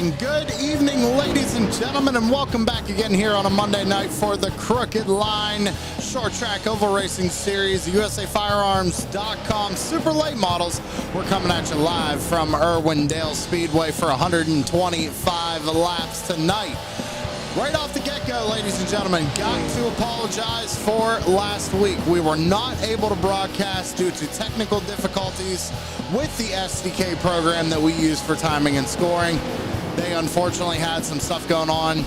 And good evening, ladies and gentlemen, and welcome back again here on a Monday night for the Crooked Line Short Track Oval Racing Series, USAFirearms.com Super Late Models. We're coming at you live from Irwindale Speedway for 125 laps tonight. Right off the get-go, ladies and gentlemen, got to apologize for last week. We were not able to broadcast due to technical difficulties with the SDK program that we use for timing and scoring. They unfortunately had some stuff going on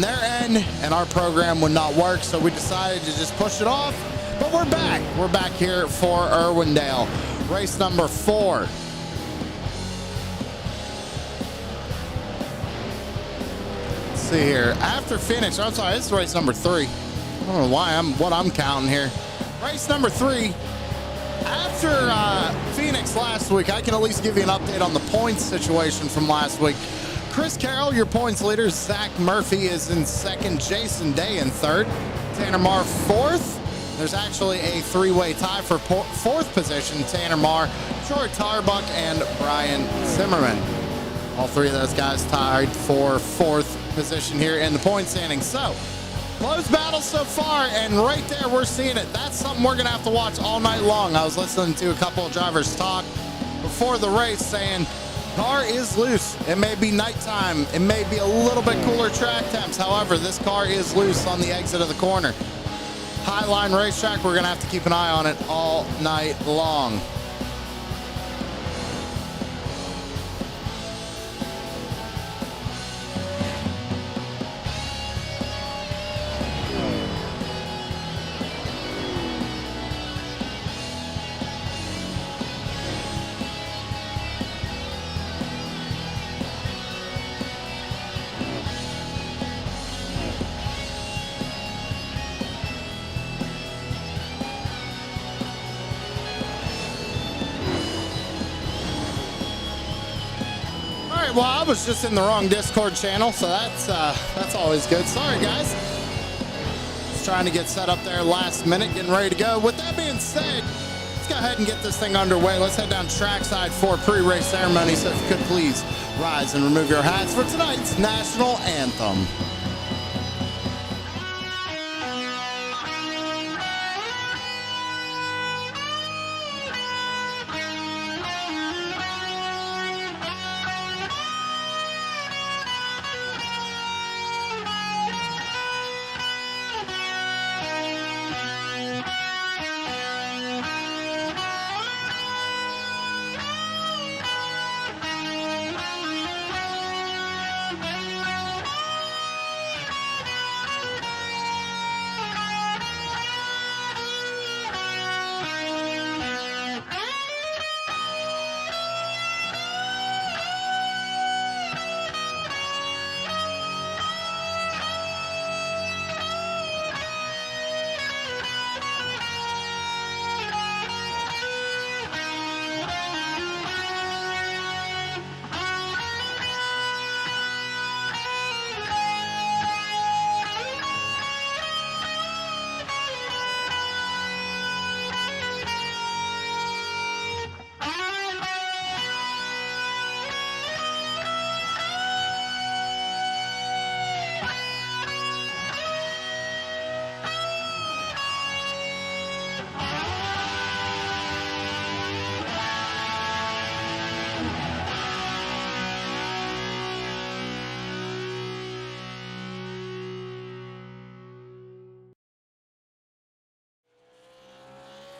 their end, and our program would not work, so we decided to just push it off. But we're back. We're back here for Irwindale. Race number 4. See here, after Phoenix, I'm sorry, this is race number 3. I don't know why what I'm counting here. Race number 3. After Phoenix last week, I can at least give you an update on the points situation from last week. Chris Carroll, your points leader. Zach Murphy is in second. Jason Day in third. Tanner Marr fourth. There's actually a three-way tie for fourth position. Tanner Marr, Troy Tarbuck, and Brian Zimmerman. All three of those guys tied for fourth position here in the point standing. So, close battle so far, and right there we're seeing it. That's something we're going to have to watch all night long. I was listening to a couple of drivers talk before the race saying, car is loose. It may be nighttime. It may be a little bit cooler track temps. However, this car is loose on the exit of the corner. Highline racetrack, we're going to have to keep an eye on it all night long. Well, I was just in the wrong Discord channel, so that's always good. Sorry, guys. Just trying to get set up there last minute, getting ready to go. With that being said, let's go ahead and get this thing underway. Let's head down trackside for pre-race ceremony. So if you could please rise and remove your hats for tonight's national anthem.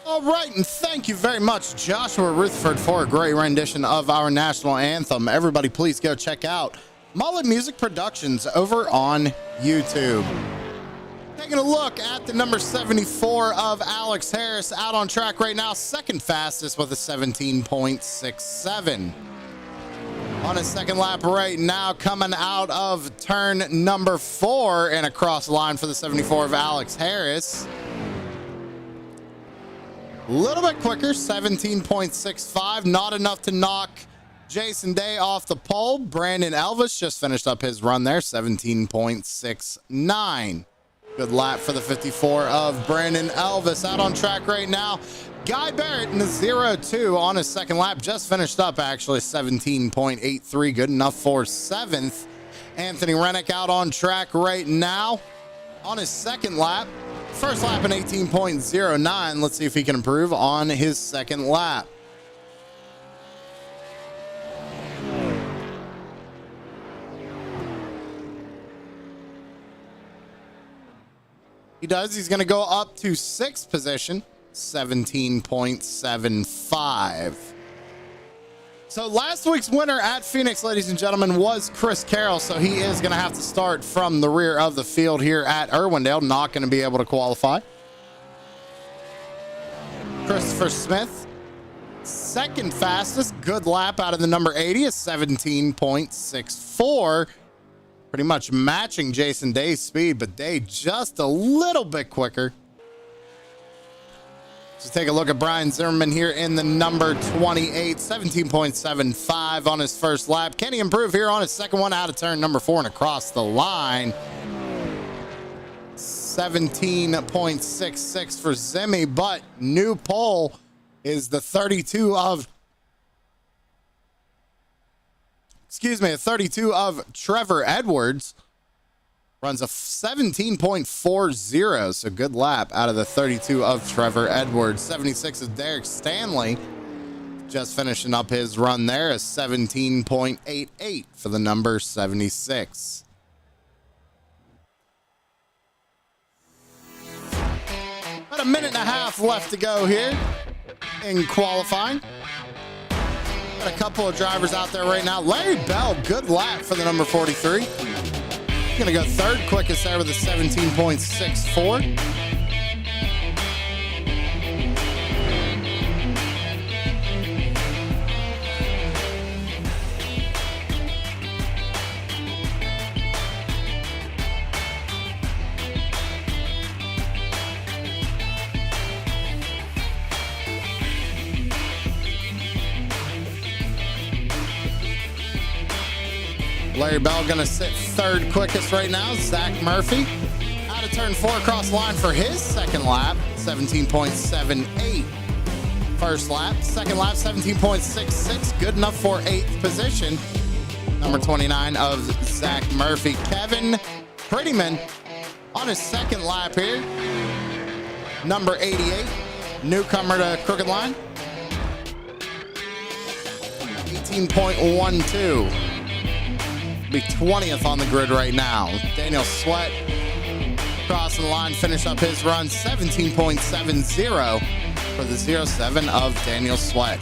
All right, and thank you very much, Joshua Rutherford, for a great rendition of our national anthem. Everybody, please go check out Mullet Music Productions over on YouTube. Taking a look at the number 74 of Alex Harris out on track right now, second fastest with a 17.67. On his second lap right now, coming out of turn number 4 and across the line for the 74 of Alex Harris. A little bit quicker, 17.65, not enough to knock Jason Day off the pole. Brandon Elvis just finished up his run there, 17.69. Good lap for the 54 of Brandon Elvis. Out on track right now, Guy Barrett in the 0-2 on his second lap. Just finished up, actually, 17.83. Good enough for 7th. Anthony Rennick out on track right now on his second lap. First lap in 18.09. Let's see if he can improve on his second lap. He does. He's going to go up to 6th position, 17.75. So last week's winner at Phoenix, ladies and gentlemen, was Chris Carroll. So he is going to have to start from the rear of the field here at Irwindale. Not going to be able to qualify. Christopher Smith, second fastest. Good lap out of the number 80 is 17.64. Pretty much matching Jason Day's speed, but Day just a little bit quicker. So take a look at Brian Zimmerman here in the number 28, 17.75 on his first lap. Can he improve here on his second one out of turn number 4 and across the line? 17.66 for Zimmy, but new pole is the 32 of a 32 of Trevor Edwards. Runs a 17.40, so good lap out of the 32 of Trevor Edwards. 76 is Derek Stanley, just finishing up his run there, a 17.88 for the number 76. About a minute and a half left to go here in qualifying. Got a couple of drivers out there right now. Larry Bell, good lap for the number 43. Going to go third quickest there with a 17.64. Larry Bell going to sit third quickest right now. Zach Murphy out of turn 4 across the line for his second lap, 17.78. First lap, second lap, 17.66. Good enough for 8th position. Number 29 of Zach Murphy. Kevin Prettyman on his second lap here. Number 88, newcomer to Crooked Line. 18.12. Be 20th on the grid right now. Daniel Sweat crossing the line, finish up his run, 17.70 for the 07 of Daniel Sweat.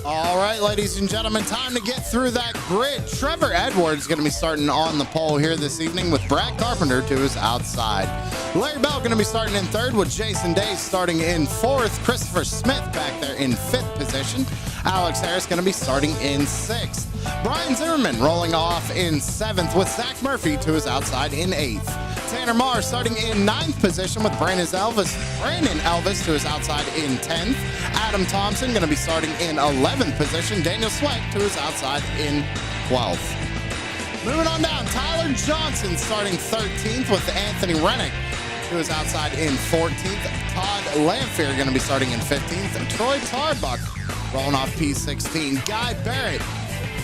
All right, ladies and gentlemen, time to get through that grid. Trevor Edwards is going to be starting on the pole here this evening with Brad Carpenter to his outside. Larry Bell going to be starting in third with Jason Day starting in fourth. Christopher Smith back there in 5th position. Alex Harris going to be starting in 6th. Brian Zimmerman rolling off in 7th with Zach Murphy to his outside in 8th. Tanner Marr starting in 9th position with Brandon Elvis to his outside in 10th. Adam Thompson going to be starting in 11th position. Daniel Sweat to his outside in 12th. Moving on down, Tyler Johnson starting 13th with Anthony Rennick to his outside in 14th. Todd Lamphere going to be starting in 15th. Troy Tarbuck rolling off P16. Guy Barrett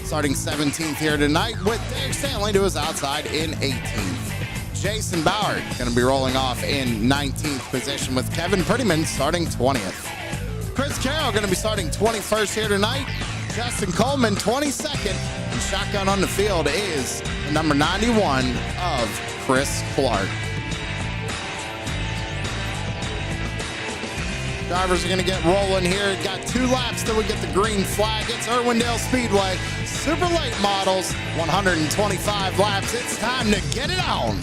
starting 17th here tonight with Derek Stanley to his outside in 18th. Jason Bauer going to be rolling off in 19th position with Kevin Prettyman starting 20th. Chris Carroll going to be starting 21st here tonight. Justin Coleman 22nd. And shotgun on the field is the number 91 of Chris Clark. Drivers are going to get rolling here. Got 2 laps till we get the green flag. It's Irwindale Speedway. Super late models, 125 laps. It's time to get it on.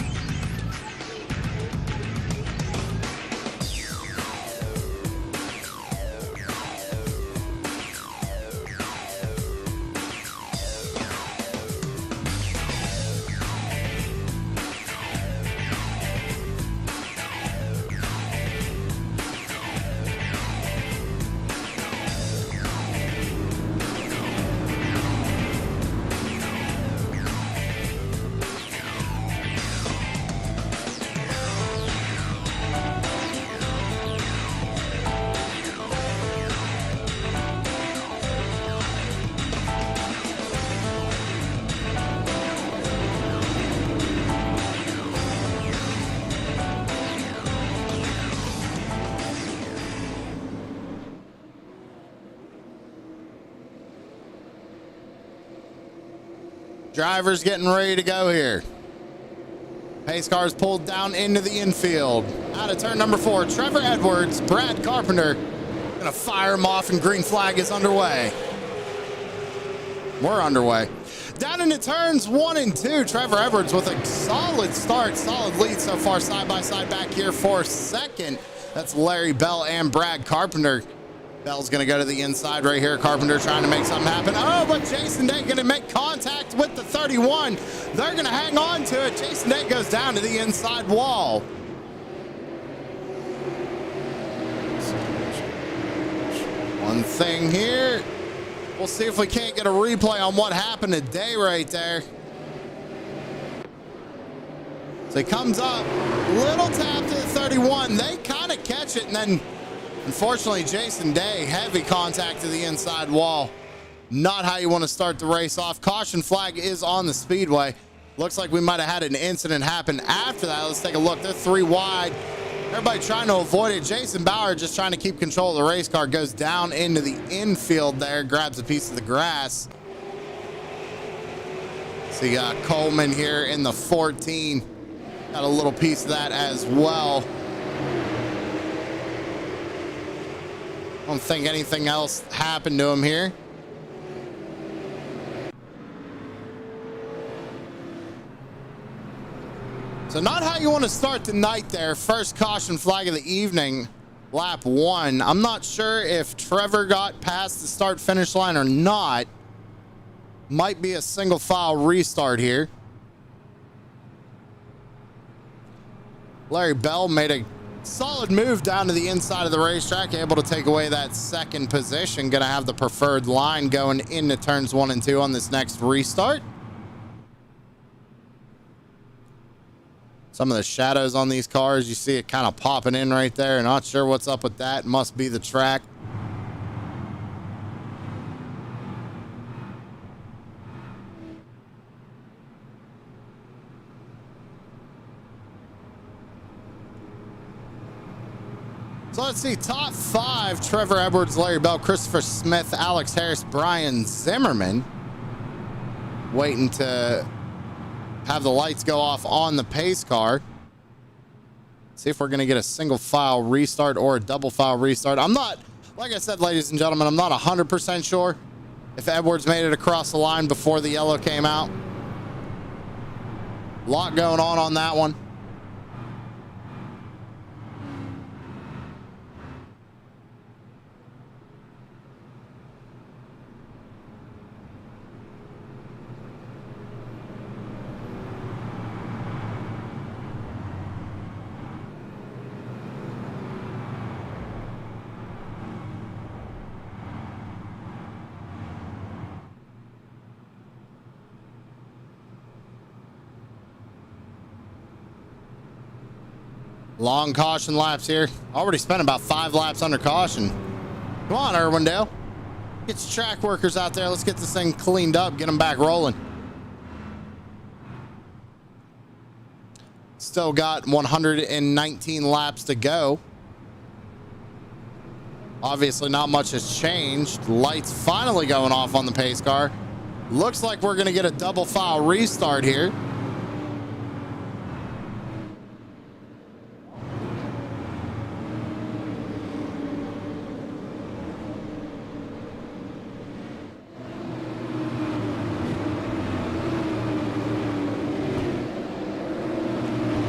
Drivers getting ready to go here. Pace cars pulled down into the infield. Out of turn number 4, Trevor Edwards, Brad Carpenter. Gonna fire him off and green flag is underway. We're underway. Down into turns 1 and 2, Trevor Edwards with a solid start, solid lead so far, side by side back here for second. That's Larry Bell and Brad Carpenter. Bell's going to go to the inside right here. Carpenter trying to make something happen. Oh, but Jason Day going to make contact with the 31. They're going to hang on to it. Jason Day goes down to the inside wall. One thing here. We'll see if we can't get a replay on what happened to Day right there. So he comes up, little tap to the 31. They kind of catch it, and then unfortunately, Jason Day, heavy contact to the inside wall. Not how you want to start the race off. Caution flag is on the speedway. Looks like we might have had an incident happen after that. Let's take a look. They're 3 wide. Everybody trying to avoid it. Jason Bauer just trying to keep control of the race car. Goes down into the infield there. Grabs a piece of the grass. So you got Coleman here in the 14. Got a little piece of that as well. I don't think anything else happened to him here. So not how you want to start the night there. First caution flag of the evening, lap 1. I'm not sure if Trevor got past the start finish line or not. Might be a single file restart here. Larry Bell made a solid move down to the inside of the racetrack, able to take away that second position. Gonna have the preferred line going into turns 1 and 2 on this next restart. Some of the shadows on these cars, you see it kind of popping in right there. Not sure what's up with that. Must be the track. So let's see, top 5, Trevor Edwards, Larry Bell, Christopher Smith, Alex Harris, Brian Zimmerman. Waiting to have the lights go off on the pace car. See if we're going to get a single file restart or a double file restart. I'm not, like I said, ladies and gentlemen, I'm not 100% sure if Edwards made it across the line before the yellow came out. A lot going on that one. Long caution laps here. Already spent about 5 laps under caution. Come on, Irwindale. Get your track workers out there. Let's get this thing cleaned up. Get them back rolling. Still got 119 laps to go. Obviously, not much has changed. Lights finally going off on the pace car. Looks like we're going to get a double file restart here.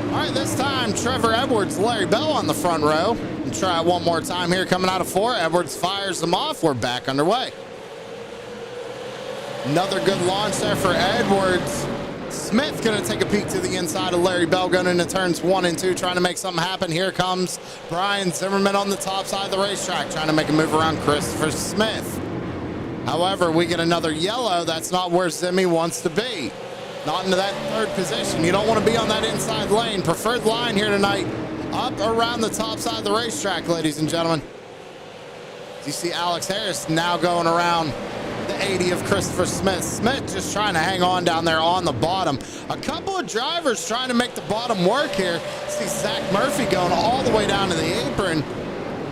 All right, this time, Trevor Edwards, Larry Bell on the front row. And try it one more time here coming out of 4. Edwards fires them off. We're back underway. Another good launch there for Edwards. Smith going to take a peek to the inside of Larry Bell going into turns 1 and 2, trying to make something happen. Here comes Brian Zimmerman on the top side of the racetrack, trying to make a move around Christopher Smith. However, we get another yellow. That's not where Zimmy wants to be. Not into that 3rd position. You don't want to be on that inside lane. Preferred line here tonight, up around the top side of the racetrack, ladies and gentlemen. You see Alex Harris now going around the 80 of Christopher Smith. Smith just trying to hang on down there on the bottom. A couple of drivers trying to make the bottom work here. See Zach Murphy going all the way down to the apron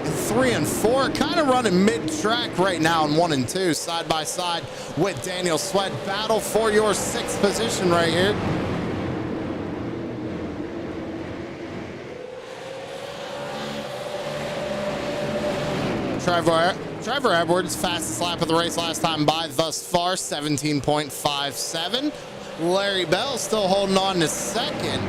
in 3 and 4, kind of running mid-track right now in 1 and 2, side by side with Daniel Sweat. Battle for your 6th position right here. Trevor Edwards, fastest lap of the race last time by thus far, 17.57. Larry Bell still holding on to 2nd.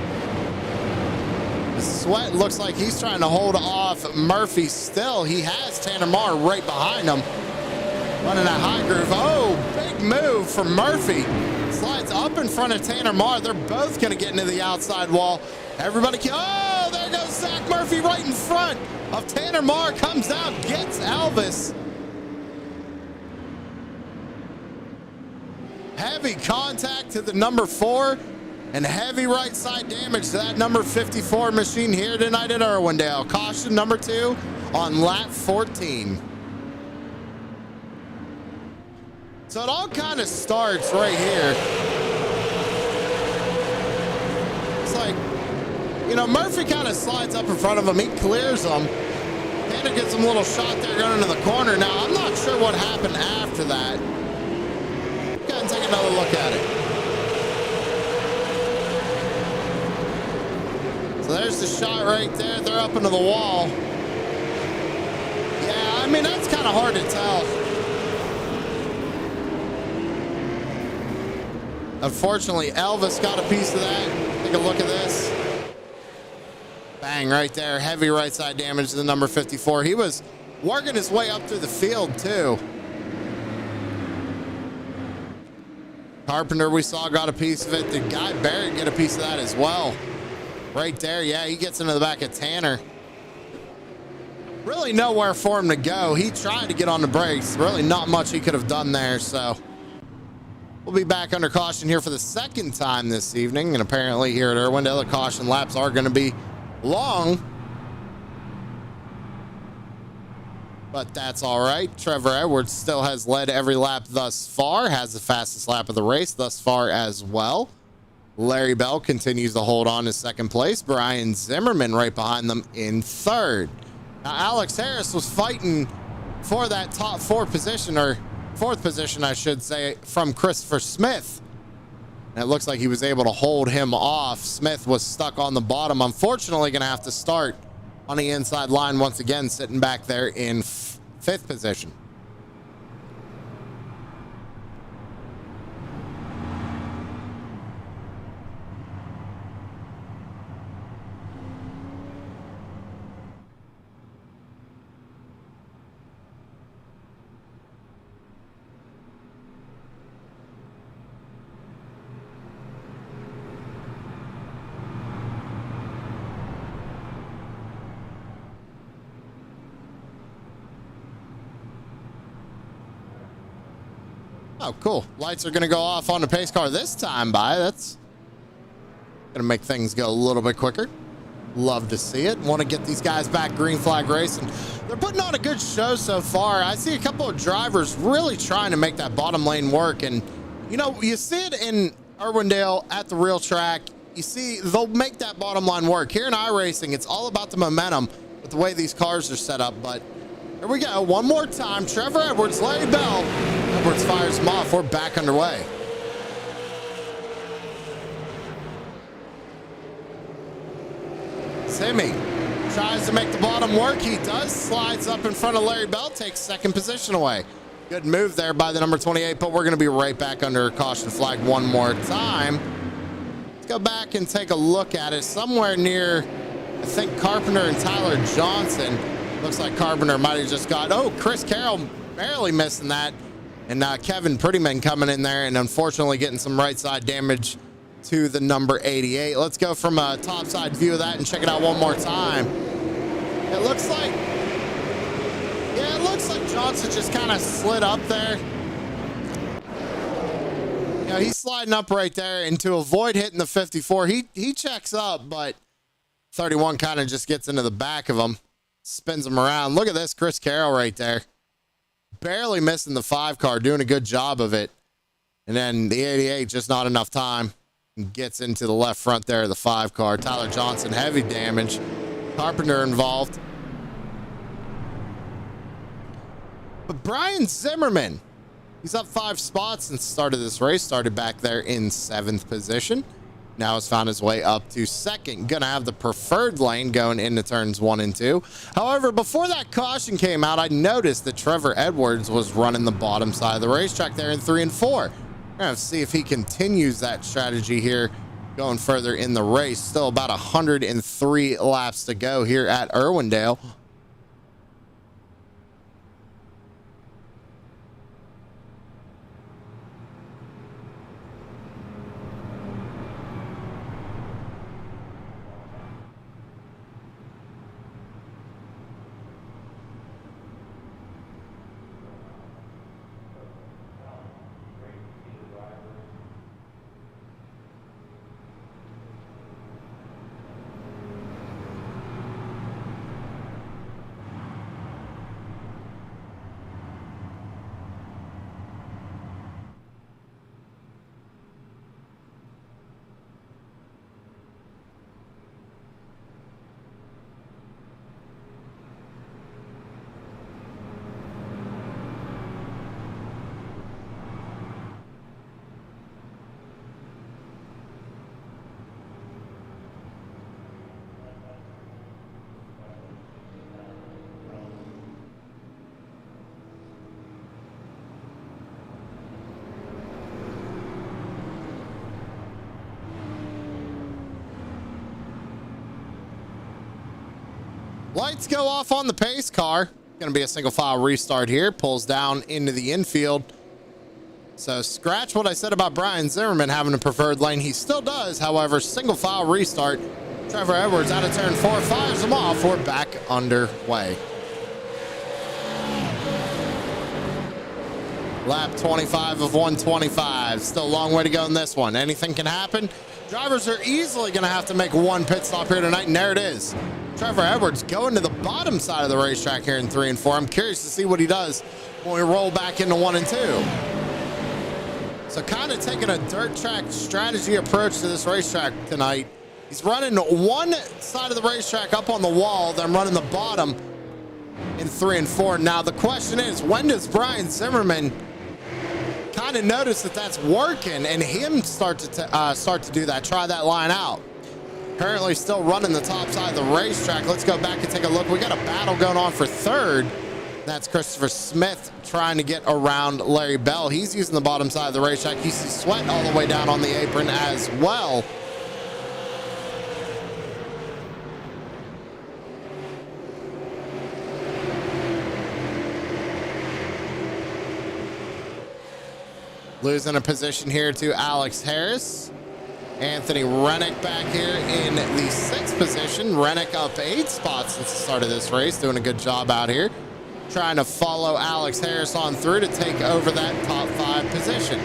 Sweat looks like he's trying to hold off Murphy still. He has Tanner Marr right behind him. Running a high groove. Oh, big move for Murphy. Slides up in front of Tanner Marr. They're both going to get into the outside wall. Everybody, oh, there goes Zach Murphy right in front of Tanner Marr. Comes out, gets Elvis. Heavy contact to the number 4 and heavy right side damage to that number 54 machine here tonight at Irwindale. Caution number 2 on lap 14. So it all kind of starts right here. It's like, you know, Murphy kind of slides up in front of him. He clears him. Tanner gets him a little shot there going into the corner. Now, I'm not sure what happened after that. Go ahead and take another look at it. So there's the shot right there. They're up into the wall. Yeah, I mean, that's kind of hard to tell. Unfortunately, Elvis got a piece of that. Take a look at this. Bang, right there. Heavy right side damage to the number 54. He was working his way up through the field, too. Carpenter, we saw, got a piece of it. Did Guy Barrett get a piece of that as well? Right there, yeah, he gets into the back of Tanner. Really nowhere for him to go. He tried to get on the brakes. Really not much he could have done there, so we'll be back under caution here for the 2nd time this evening. And apparently here at Irwindale, the caution laps are going to be long. But that's all right. Trevor Edwards still has led every lap thus far, has the fastest lap of the race thus far as well. Larry Bell continues to hold on to 2nd place. Brian Zimmerman right behind them in 3rd. Now, Alex Harris was fighting for that top 4 position, or 4th position, I should say, from Christopher Smith. And it looks like he was able to hold him off. Smith was stuck on the bottom. Unfortunately, going to have to start on the inside line once again, sitting back there in 5th position. Oh, cool. Lights are going to go off on the pace car this time by. That's going to make things go a little bit quicker. Love to see it. Want to get these guys back green flag racing. They're putting on a good show so far. I see a couple of drivers really trying to make that bottom lane work. And, you know, you see it in Irwindale at the real track. you see, they'll make that bottom line work. Here in iRacing, it's all about the momentum with the way these cars are set up. But here we go. One more time. Trevor Edwards, Larry Bell. Edwards fires him off. We're back underway. Timmy tries to make the bottom work. He does. Slides up in front of Larry Bell. Takes second position away. Good move there by the number 28, but we're going to be right back under caution flag one more time. Let's go back and take a look at it. Somewhere near, I think, Carpenter and Tyler Johnson. Looks like Carpenter might have just got, oh, Chris Carroll barely missing that. And Kevin Prettyman coming in there and unfortunately getting some right side damage to the number 88. Let's go from a top side view of that and check it out one more time. It looks like, yeah, it looks like Johnson just kind of slid up there. You know, he's sliding up right there, and to avoid hitting the 54, he checks up, but 31 kind of just gets into the back of him, spins him around. Look at this, Chris Carroll right there. Barely missing the 5 car, doing a good job of it. And then the 88, just not enough time. Gets into the left front there of the 5 car. Tyler Johnson, heavy damage. Carpenter involved. But Brian Zimmerman, he's up 5 spots since the start of this race. Started back there in 7th position. Now has found his way up to 2nd. Gonna have the preferred lane going into turns 1 and 2. However, before that caution came out, I noticed that Trevor Edwards was running the bottom side of the racetrack there in 3 and 4. We're gonna see if he continues that strategy here going further in the race. Still about 103 laps to go here at Irwindale. Lights go off on the pace car. Going to be a single file restart here. Pulls down into the infield. So scratch what I said about Brian Zimmerman having a preferred lane. He still does. However, single file restart. Trevor Edwards out of turn 4, fires him off. We're back underway. Lap 25 of 125. Still a long way to go in this one. Anything can happen. Drivers are easily going to have to make one pit stop here tonight, and there it is. Trevor Edwards going to the bottom side of the racetrack here in 3 and 4. I'm curious to see what he does when we roll back into 1 and 2. So kind of taking a dirt track strategy approach to this racetrack tonight. He's running one side of the racetrack up on the wall, then running the bottom in 3 and 4. Now the question is, when does Brian Zimmerman kind of notice that that's working and him start to do that, try that line out? Currently still running the top side of the racetrack. Let's go back and take a look. We got a battle going on for 3rd. That's Christopher Smith trying to get around Larry Bell. He's using the bottom side of the racetrack. You see sweat all the way down on the apron as well. Losing a position here to Alex Harris. Anthony Rennick back here in the 6th position. Rennick up 8 spots since the start of this race. Doing a good job out here. Trying to follow Alex Harris on through to take over that top 5 position.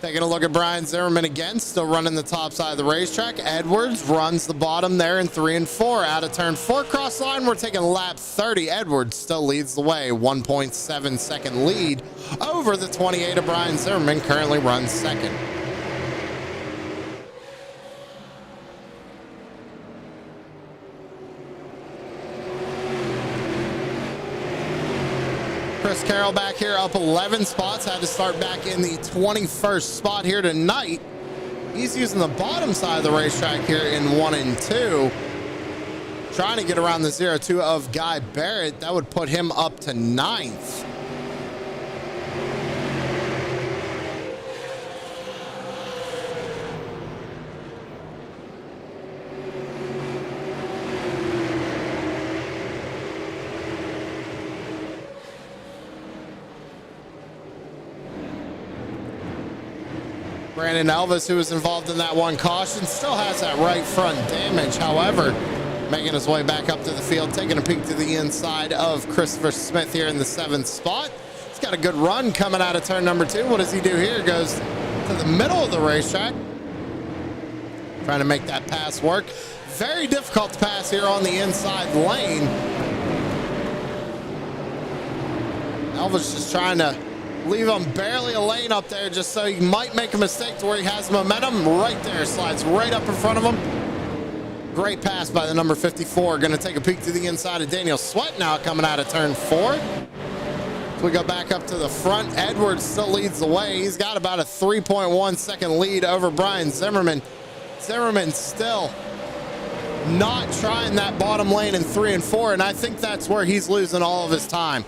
Taking a look at Brian Zimmerman again. Still running the top side of the racetrack. Edwards runs the bottom there in 3 and 4. Out of turn 4 cross line. We're taking lap 30. Edwards still leads the way. 1.7 second lead over the 28 of Brian Zimmerman. Currently runs 2nd. Chris Carroll back here up 11 spots. Had to start back in the 21st spot here tonight. He's using the bottom side of the racetrack here in 1 and 2. Trying to get around the 0-2 of Guy Barrett. That would put him up to 9th. Brandon Elvis, who was involved in that one caution, still has that right front damage. However, making his way back up to the field, taking a peek to the inside of Christopher Smith here in the 7th spot. He's got a good run coming out of turn number 2. What does he do here? Goes to the middle of the racetrack, trying to make that pass work. Very difficult to pass here on the inside lane. Elvis just trying to leave him barely a lane up there just so he might make a mistake to where he has momentum. Right there, slides right up in front of him. Great pass by the number 54. Going to take a peek to the inside of Daniel Sweat now coming out of turn 4. We go back up to the front. Edwards still leads the way. He's got about a 3.1 second lead over Brian Zimmerman. Zimmerman still not trying that bottom lane in 3 and 4, and I think that's where he's losing all of his time.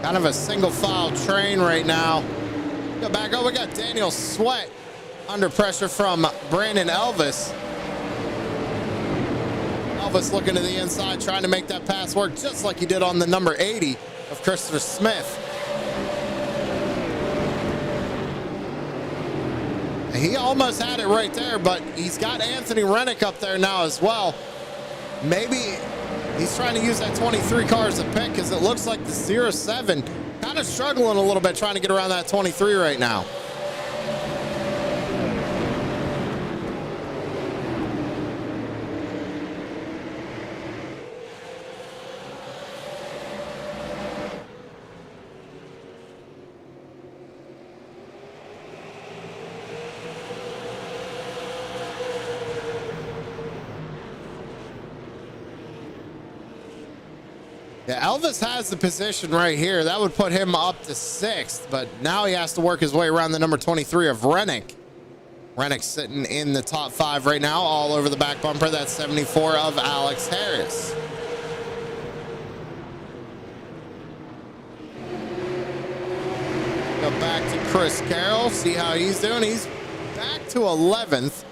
Kind of a single file train right now. Go back. Oh, we got Daniel Sweat under pressure from Brandon Elvis. Elvis looking to the inside, trying to make that pass work just like he did on the number 80 of Christopher Smith. He almost had it right there, but he's got Anthony Rennick up there now as well. Maybe he's trying to use that 23 car as a pick, because it looks like the 07 kind of struggling a little bit trying to get around that 23 right now. Yeah, Elvis has the position right here. That would put him up to 6th, but now he has to work his way around the number 23 of Rennick. Rennick sitting in the top 5 right now, all over the back bumper. That's 74 of Alex Harris. Go back to Chris Carroll, see how he's doing. He's back to 11th.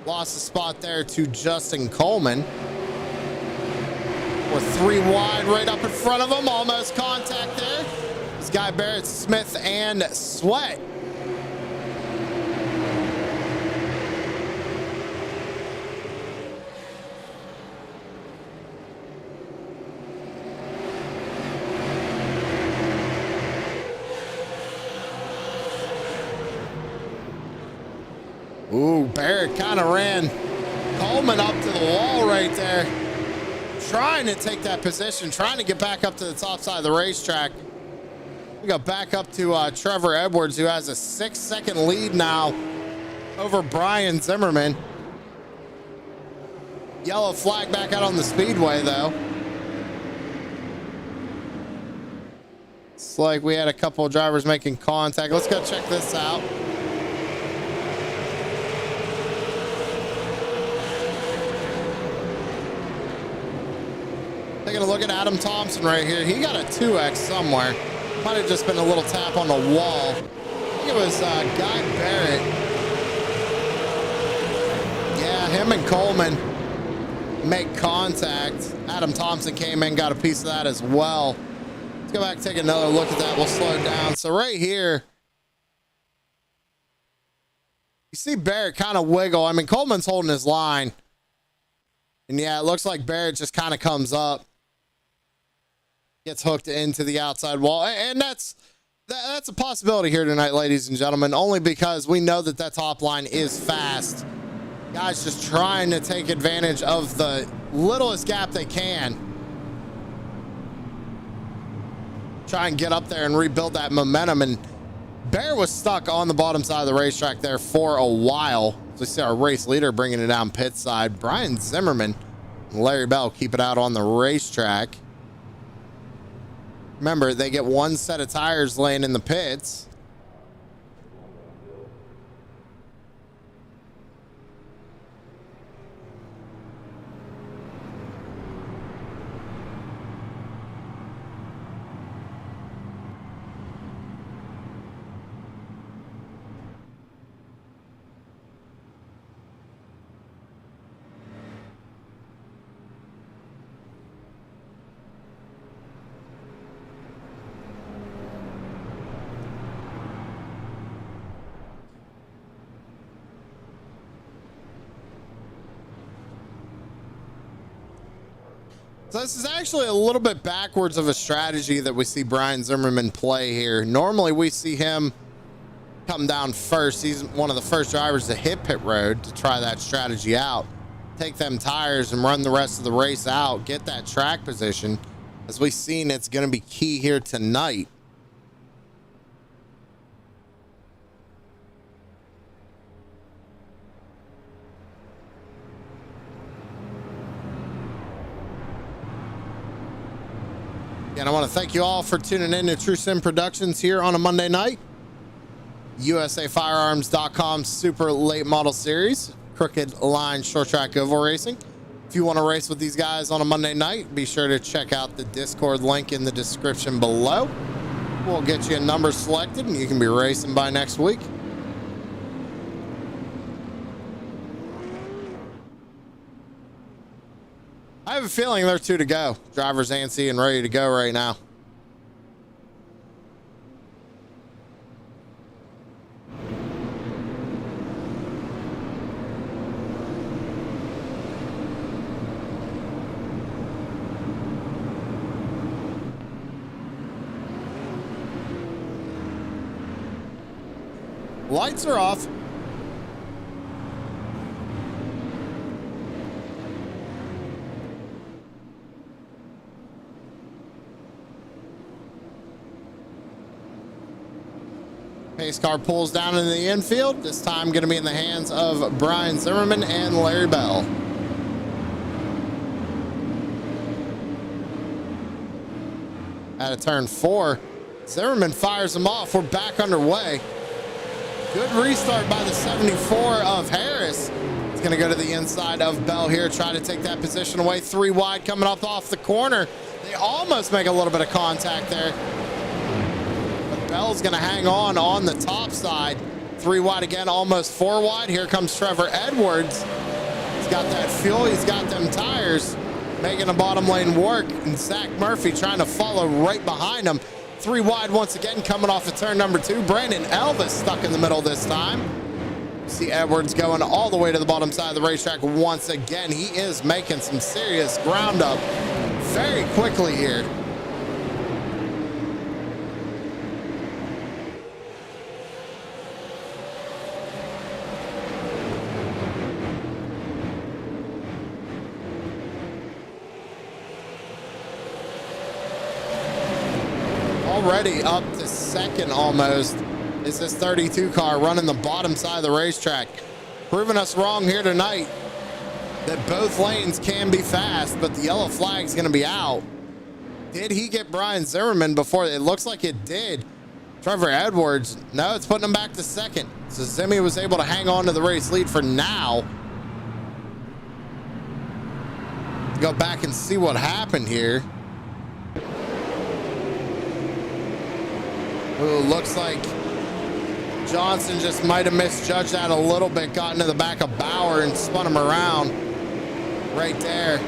Lost a spot there to Justin Coleman. We're 3 wide right up in front of him. Almost contact there. This guy Barrett, Smith, and Sweat. Ooh, Barrett kind of ran Coleman up to the wall right there. Trying to take that position, trying to get back up to the top side of the racetrack. We go back up to Trevor Edwards, who has a 6-second lead now over Brian Zimmerman. Yellow flag back out on the speedway, though. It's like we had a couple of drivers making contact. Let's go check this out. Taking a look at Adam Thompson right here. He got a 2X somewhere. Might have just been a little tap on the wall. I think it was Guy Barrett. Yeah, him and Coleman make contact. Adam Thompson came in, got a piece of that as well. Let's go back and take another look at that. We'll slow it down. So right here, you see Barrett kind of wiggle. I mean, Coleman's holding his line. And yeah, it looks like Barrett just kind of comes up. Gets hooked into the outside wall. And that's a possibility here tonight, ladies and gentlemen, only because we know that that top line is fast. Guys just trying to take advantage of the littlest gap they can. Try and get up there and rebuild that momentum. And Bear was stuck on the bottom side of the racetrack there for a while. So we see our race leader bringing it down pit side. Brian Zimmerman and Larry Bell keep it out on the racetrack. Remember, they get one set of tires laying in the pits. So this is actually a little bit backwards of a strategy that we see Brian Zimmerman play here. Normally we see him come down first. He's one of the first drivers to hit pit road to try that strategy out. Take them tires and run the rest of the race out. Get that track position. As we've seen, it's going to be key here tonight. And I want to thank you all for tuning in to True Sim Productions here on a Monday night. USAFirearms.com Super Late Model Series, Crooked Line Short Track Oval Racing. If you want to race with these guys on a Monday night, be sure to check out the Discord link in the description below. We'll get you a number selected and you can be racing by next week. I have a feeling there are two to go. Drivers antsy and ready to go right now. Lights are off. Pace car pulls down into the infield. This time going to be in the hands of Brian Zimmerman and Larry Bell. At a turn 4, Zimmerman fires them off. We're back underway. Good restart by the 74 of Harris. It's going to go to the inside of Bell here, try to take that position away. 3 wide coming up off the corner. They almost make a little bit of contact there. Bell's going to hang on the top side. 3 wide again, almost 4 wide. Here comes Trevor Edwards. He's got that fuel. He's got them tires, making a bottom lane work. And Zach Murphy trying to follow right behind him. 3 wide once again, coming off of turn number 2. Brandon Elvis stuck in the middle this time. See Edwards going all the way to the bottom side of the racetrack once again. He is making some serious ground up very quickly here. Already up to second almost is this 32 car running the bottom side of the racetrack, proving us wrong here tonight that both lanes can be fast, but the yellow flag's going to be out. Did he get Brian Zimmerman before? It looks like it did. Trevor Edwards, no, it's putting him back to second. So Zimmy was able to hang on to the race lead for now. Go back and see what happened here. Ooh, looks like Johnson just might have misjudged that a little bit, got into the back of Bauer and spun him around right there.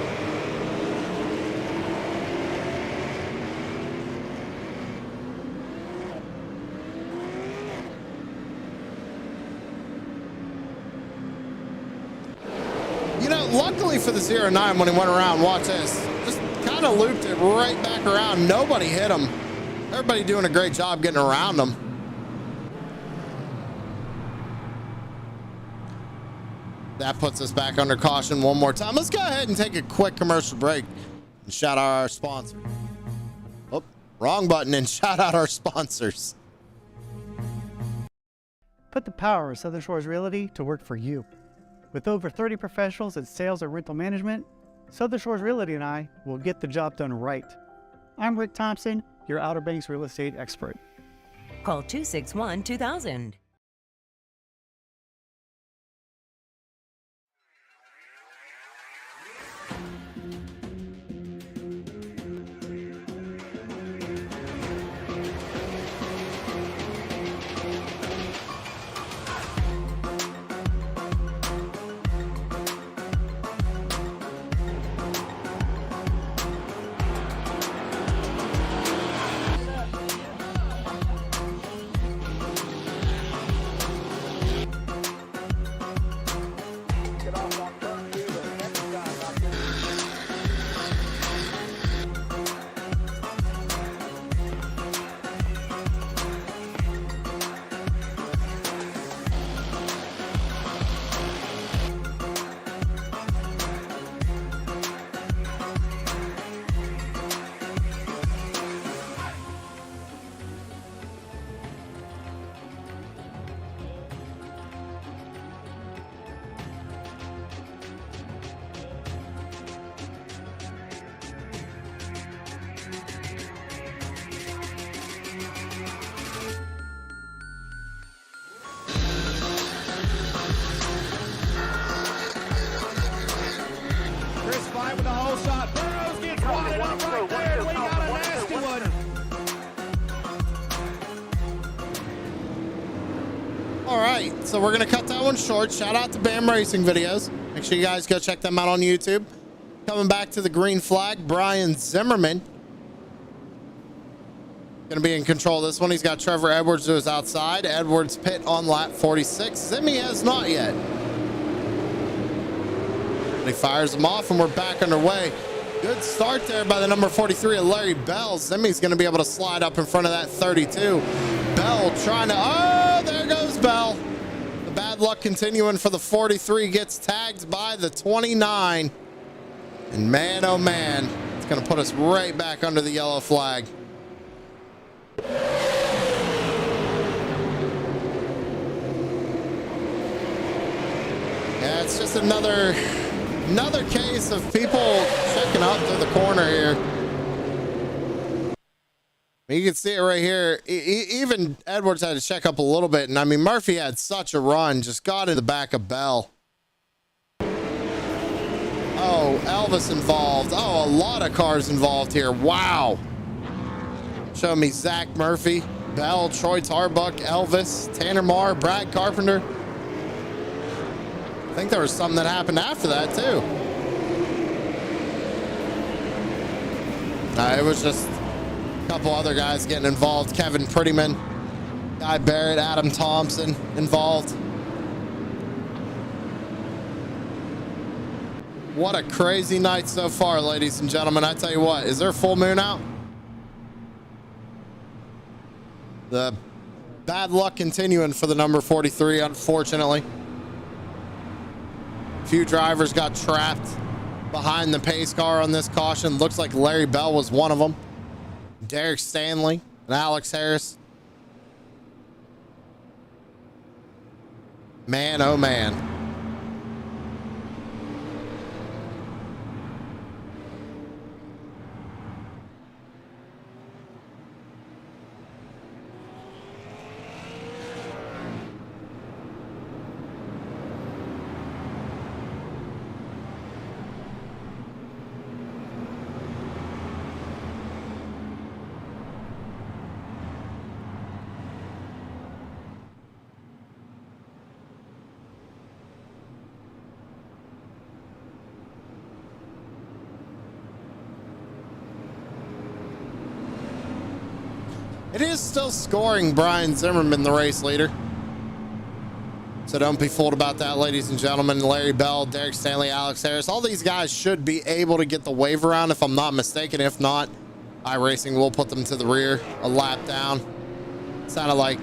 You know, luckily for the 09 when he went around, watch this, just kind of looped it right back around. Nobody hit him. Everybody doing a great job getting around them. That puts us back under caution one more time. Let's go ahead and take a quick commercial break and shout out our sponsor. Oh, wrong button, and shout out our sponsors. Put the power of Southern Shores Realty to work for you. With over 30 professionals in sales and rental management, Southern Shores Realty and I will get the job done right. I'm Rick Thompson, your Outer Banks real estate expert. Call 261-2000. With the whole shot. Burrows gets wadded up right there. We got a nasty one. All right, so we're gonna cut that one short. Shout out to BAM Racing Videos. Make sure you guys go check them out on YouTube. Coming back to the green flag, Brian Zimmerman gonna be in control of this one. He's got Trevor Edwards to his outside. Edwards pit on lap 46. Zimmy has not yet. He fires them off, and we're back underway. Good start there by the number 43 of Larry Bell. Zimmy's going to be able to slide up in front of that 32. Bell trying to, oh, there goes Bell. The bad luck continuing for the 43, gets tagged by the 29. And man, oh man, it's going to put us right back under the yellow flag. Yeah, it's just another case of people checking up to the corner here. You can see it right here. Even Edwards had to check up a little bit. And I mean, Murphy had such a run, just got in the back of Bell. Oh, Elvis involved. Oh, a lot of cars involved here. Wow. Show me Zach Murphy, Bell, Troy Tarbuck, Elvis, Tanner Marr, Brad Carpenter. I think there was something that happened after that too. It was just a couple other guys getting involved. Kevin Prettyman, Guy Barrett, Adam Thompson involved. What a crazy night so far, ladies and gentlemen. I tell you what, is there a full moon out? The bad luck continuing for the number 43, unfortunately. A few drivers got trapped behind the pace car on this caution. Looks like Larry Bell was one of them. Derek Stanley and Alex Harris. Man, oh man. It is still scoring Brian Zimmerman, the race leader. So don't be fooled about that, ladies and gentlemen. Larry Bell, Derek Stanley, Alex Harris. All these guys should be able to get the wave around if I'm not mistaken. If not, iRacing will put them to the rear, a lap down. Sounded like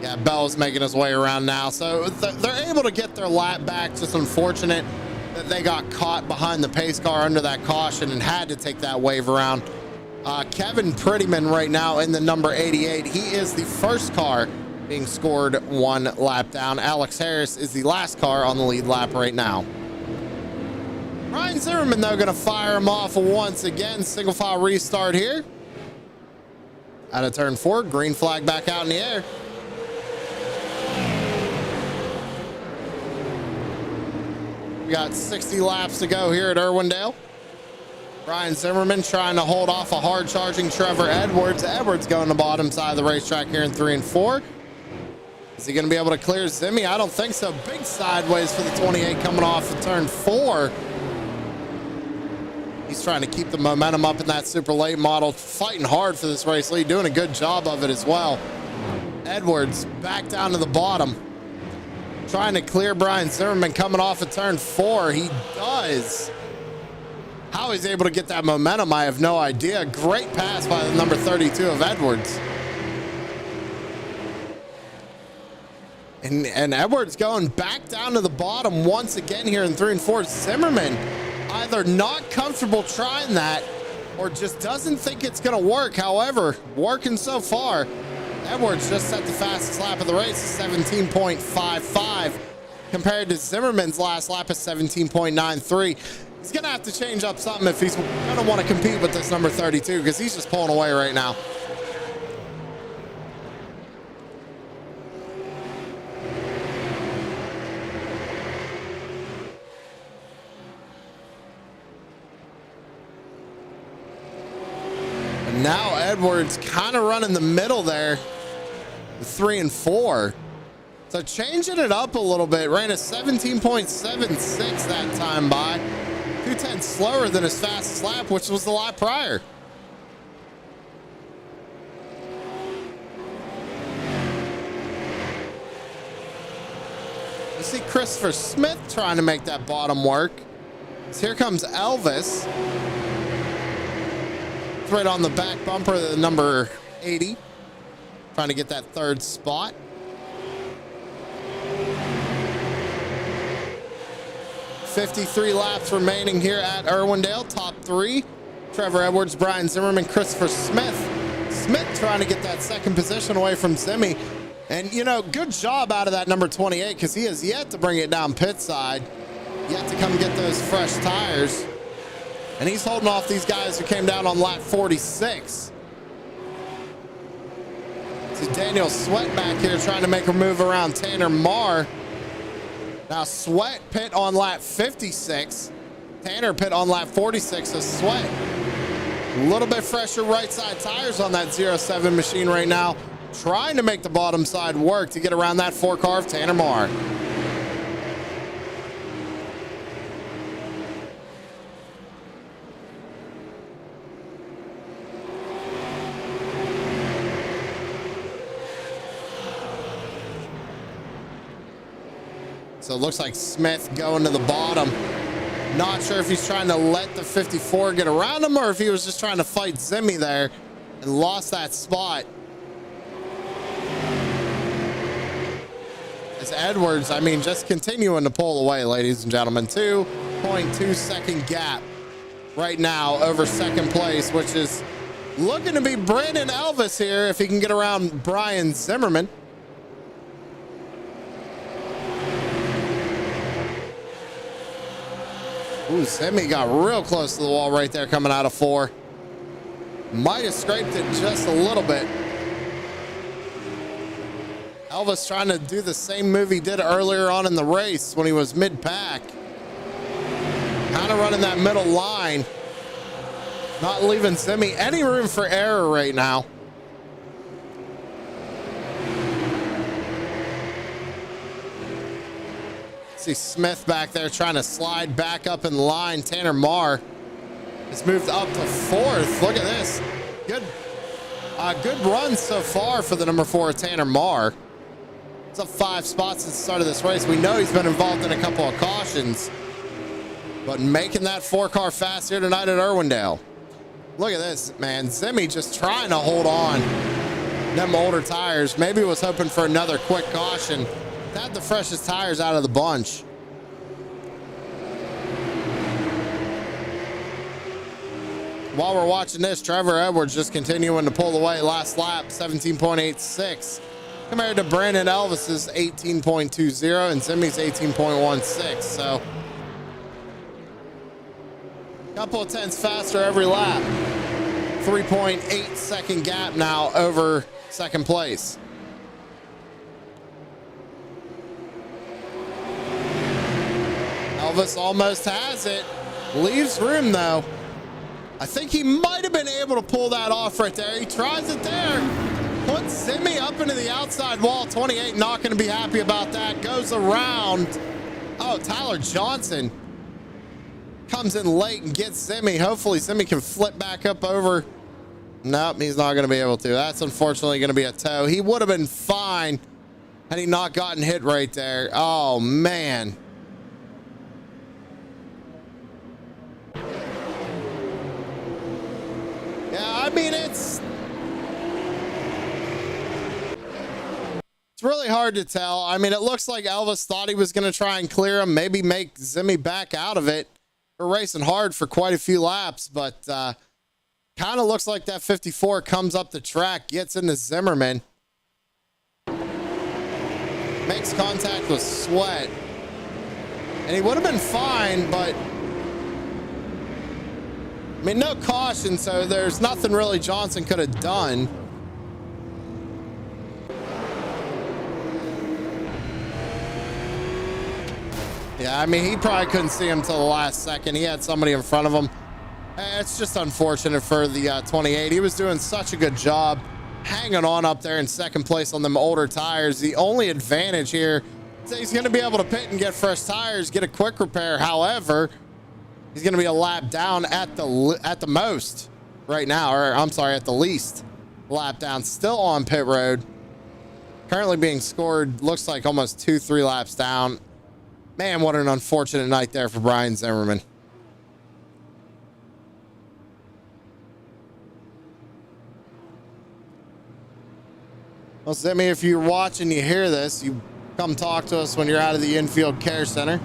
Yeah, Bell's making his way around now. So they're able to get their lap back. Just unfortunate that they got caught behind the pace car under that caution and had to take that wave around. Kevin Prettyman right now in the number 88. He is the first car being scored 1 lap down. Alex Harris is the last car on the lead lap right now. Brian Zimmerman, though, going to fire him off once again. Single file restart here. Out of turn 4, green flag back out in the air. We got 60 laps to go here at Irwindale. Brian Zimmerman trying to hold off a hard charging Trevor Edwards. Edwards going to the bottom side of the racetrack here in 3 and 4. Is he going to be able to clear Zimmy? I don't think so. Big sideways for the 28 coming off of turn 4. He's trying to keep the momentum up in that super late model, fighting hard for this race lead, doing a good job of it as well. Edwards back down to the bottom, trying to clear Brian Zimmerman coming off of turn 4. He does. How he's able to get that momentum, I have no idea. Great pass by the number 32 of Edwards. And Edwards going back down to the bottom once again here in 3 and 4. Zimmerman either not comfortable trying that or just doesn't think it's going to work. However, working so far. Edwards just set the fastest lap of the race, 17.55, compared to Zimmerman's last lap of 17.93. He's going to have to change up something if he's going to want to compete with this number 32, because he's just pulling away right now. And now Edwards kind of running the middle there, 3 and 4. So changing it up a little bit, ran a 17.76 that time by. 2/10 slower than his fastest lap, which was the lap prior. You see Christopher Smith trying to make that bottom work. So here comes Elvis. It's right on the back bumper of the number 80. Trying to get that 3rd spot. .53 laps remaining here at Irwindale. Top 3, Trevor Edwards, Brian Zimmerman, Christopher Smith. Smith trying to get that 2nd position away from Zimmy. And, you know, good job out of that number 28, because he has yet to bring it down pit side. Yet to come get those fresh tires. And he's holding off these guys who came down on lap 46. So Daniel Sweat back here trying to make a move around Tanner Marr. Now Sweat pit on lap 56. Tanner pit on lap 46. So Sweat, a little bit fresher right side tires on that 07 machine right now. Trying to make the bottom side work to get around that 4 car of Tanner Marr. So it looks like Smith going to the bottom. Not sure if he's trying to let the 54 get around him or if he was just trying to fight Zimmy there and lost that spot. As Edwards, I mean, just continuing to pull away, ladies and gentlemen. 2.2 second gap right now over 2nd place, which is looking to be Brandon Elvis here if he can get around Brian Zimmerman. Ooh, Zimmy got real close to the wall right there coming out of 4. Might have scraped it just a little bit. Elvis trying to do the same move he did earlier on in the race when he was mid-pack. Kind of running that middle line. Not leaving Zimmy any room for error right now. See Smith back there trying to slide back up in line. Tanner Marr has moved up to 4th. Look at this. Good run so far for the number 4, Tanner Marr. It's up 5 spots since the start of this race. We know he's been involved in a couple of cautions, but making that 4 car fast here tonight at Irwindale. Look at this, man. Zimmy just trying to hold on. them older tires. Maybe was hoping for another quick caution. Had the freshest tires out of the bunch. While we're watching this, Trevor Edwards just continuing to pull away. Last lap, 17.86 compared to Brandon Elvis's 18.20 and Zimmy's 18.16. So a couple of tenths faster every lap. 3.8 second gap now over second place. Elvis almost has it. Leaves room though. I think he might have been able to pull that off right there. He tries it there. Puts Zimmy up into the outside wall. 28 not going to be happy about that. Goes around. Oh, Tyler Johnson comes in late and gets Zimmy. Hopefully Zimmy can flip back up over. Nope, he's not going to be able to. That's unfortunately going to be a tow. He would have been fine had he not gotten hit right there. Oh, man. Yeah, I mean, it's really hard to tell. I mean, it looks like Elvis thought he was going to try and clear him, maybe make Zimmy back out of it. We're racing hard for quite a few laps, but kind of looks like that 54 comes up the track, gets into Zimmerman, makes contact with Sweat, and he would have been fine, but I mean, no caution, so there's nothing really Johnson could have done. Yeah, I mean, he probably couldn't see him till the last second. He had somebody in front of him. It's just unfortunate for the 28. He was doing such a good job hanging on up there in second place on them older tires. The only advantage here is that he's going to be able to pit and get fresh tires, get a quick repair. However, he's going to be a lap down at the most right now, or I'm sorry, at the least lap down. Still on pit road. Currently being scored, looks like almost 2-3 laps down. Man, what an unfortunate night there for Brian Zimmerman. Well, Zimmy, if you're watching, you hear this, you come talk to us when you're out of the infield care center.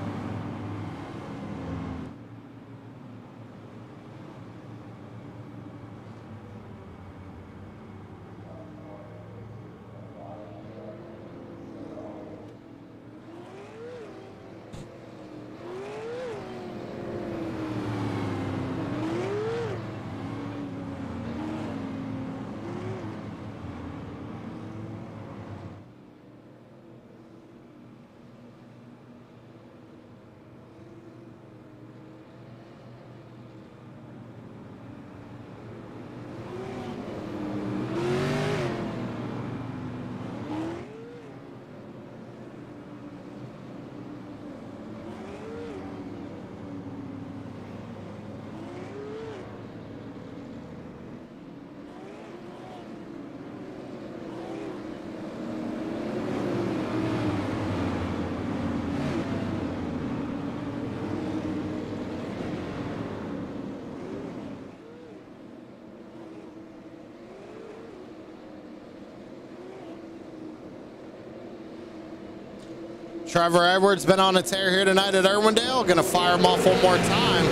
Trevor Edwards been on a tear here tonight at Irwindale. Gonna fire him off one more time.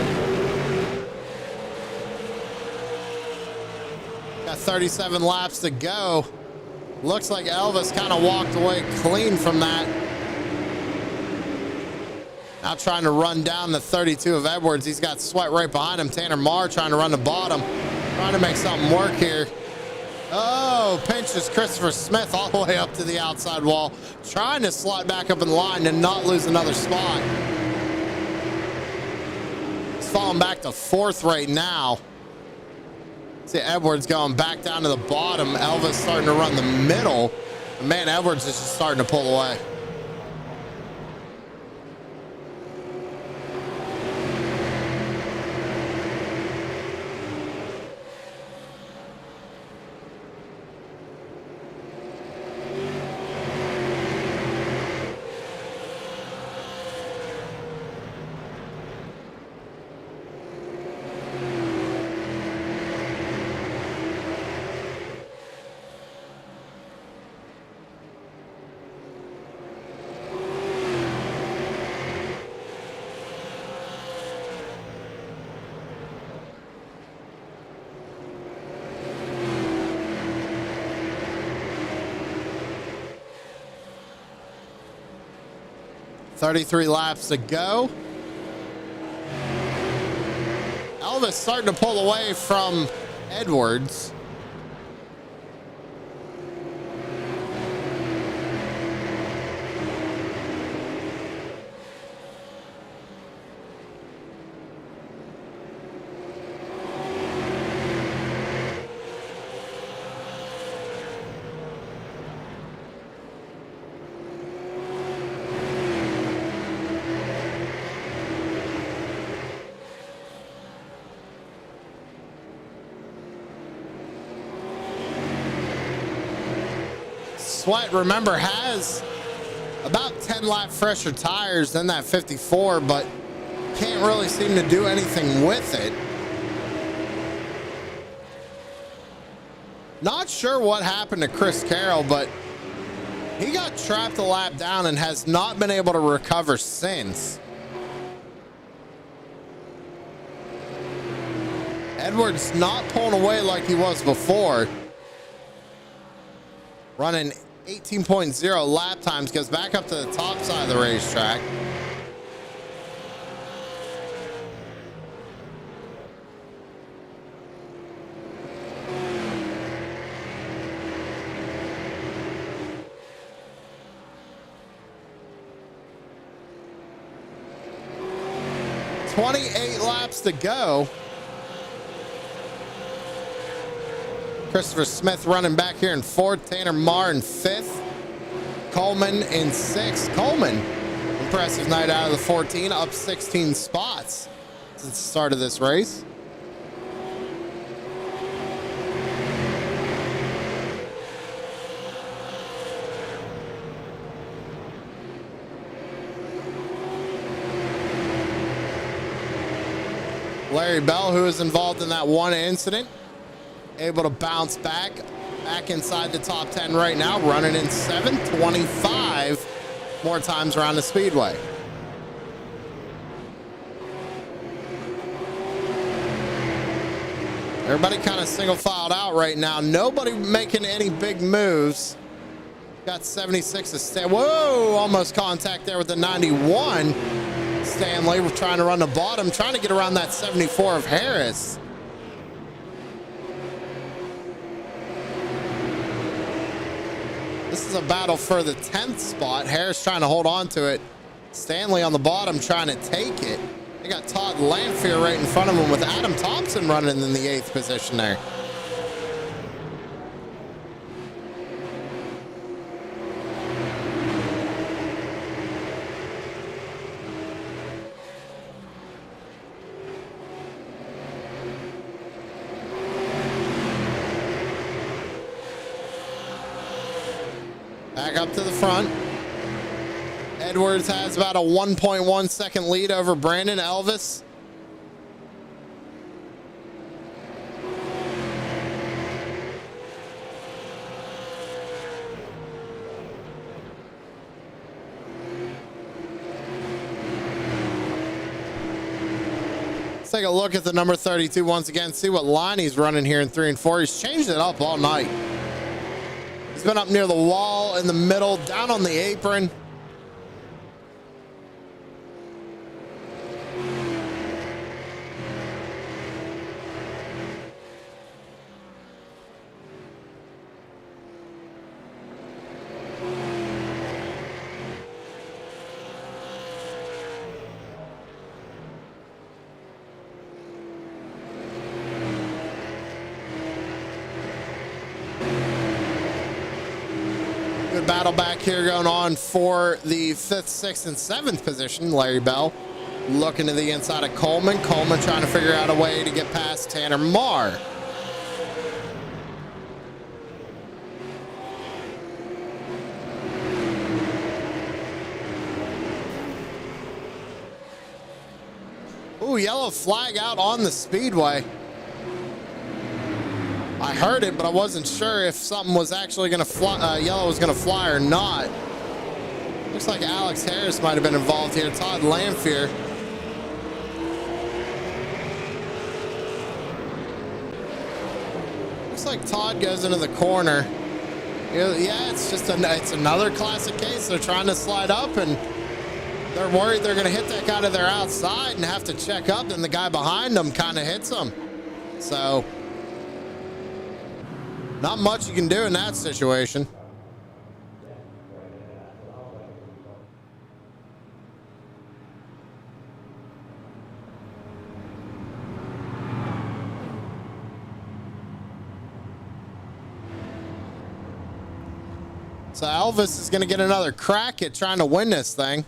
Got 37 laps to go. Looks like Elvis kind of walked away clean from that. Now trying to run down the 32 of Edwards. He's got Sweat right behind him. Tanner Marr trying to run the bottom. Trying to make something work here. Oh, pinches Christopher Smith all the way up to the outside wall. Trying to slide back up in line and not lose another spot. He's falling back to fourth right now. See Edwards going back down to the bottom. Elvis starting to run the middle. And man, Edwards is just starting to pull away. 33 laps to go. Elvis starting to pull away from Edwards. Sweat, remember, has about 10 lap fresher tires than that 54, but can't really seem to do anything with it. Not sure what happened to Chris Carroll, but he got trapped a lap down and has not been able to recover since. Edwards not pulling away like he was before. Running 18.0 lap times, goes back up to the top side of the racetrack. $28 laps to go. Christopher Smith running back here in fourth. Tanner Marr in fifth. Coleman in sixth. Coleman, impressive night out of the 14, up 16 spots since the start of this race. Larry Bell, who was involved in that one incident, able to bounce back inside the top 10 right now, running in 7:25 more times around the speedway. Everybody kind of single filed out right now. Nobody making any big moves. Got 76 to stay. Whoa, almost contact there with the 91. Stanley, we're trying to run the bottom, trying to get around that 74 of Harris. This is a battle for the 10th spot. Harris trying to hold on to it. Stanley on the bottom trying to take it. They got Todd Lanphier right in front of him with Adam Thompson running in the 8th position there. Back up to the front. Edwards has about a 1.1 second lead over Brandon Elvis. Let's take a look at the number 32 once again, see what line he's running here in 3 and 4. He's changed it up all night. He's been up near the wall, in the middle, down on the apron. Battle back here going on for the 5th, 6th, and 7th position. Larry Bell looking to the inside of Coleman. Coleman trying to figure out a way to get past Tanner Marr. Ooh, yellow flag out on the speedway. I heard it, but I wasn't sure if something was actually going to fly, yellow was going to fly or not. Looks like Alex Harris might have been involved here. Todd Lanphier. Looks like Todd goes into the corner. Yeah, it's just it's another classic case. They're trying to slide up, and they're worried they're going to hit that guy to their outside and have to check up, and the guy behind them kind of hits them. So not much you can do in that situation. So Elvis is going to get another crack at trying to win this thing.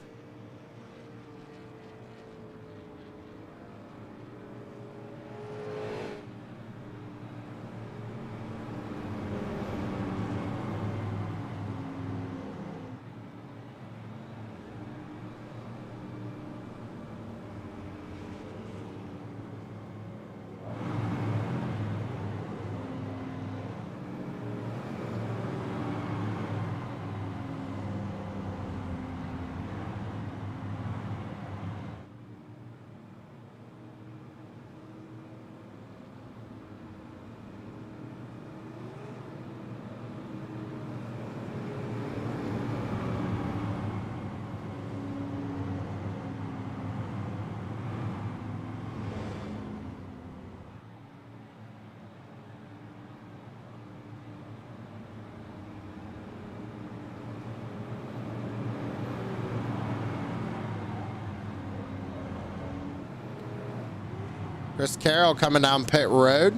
Chris Carroll coming down pit road.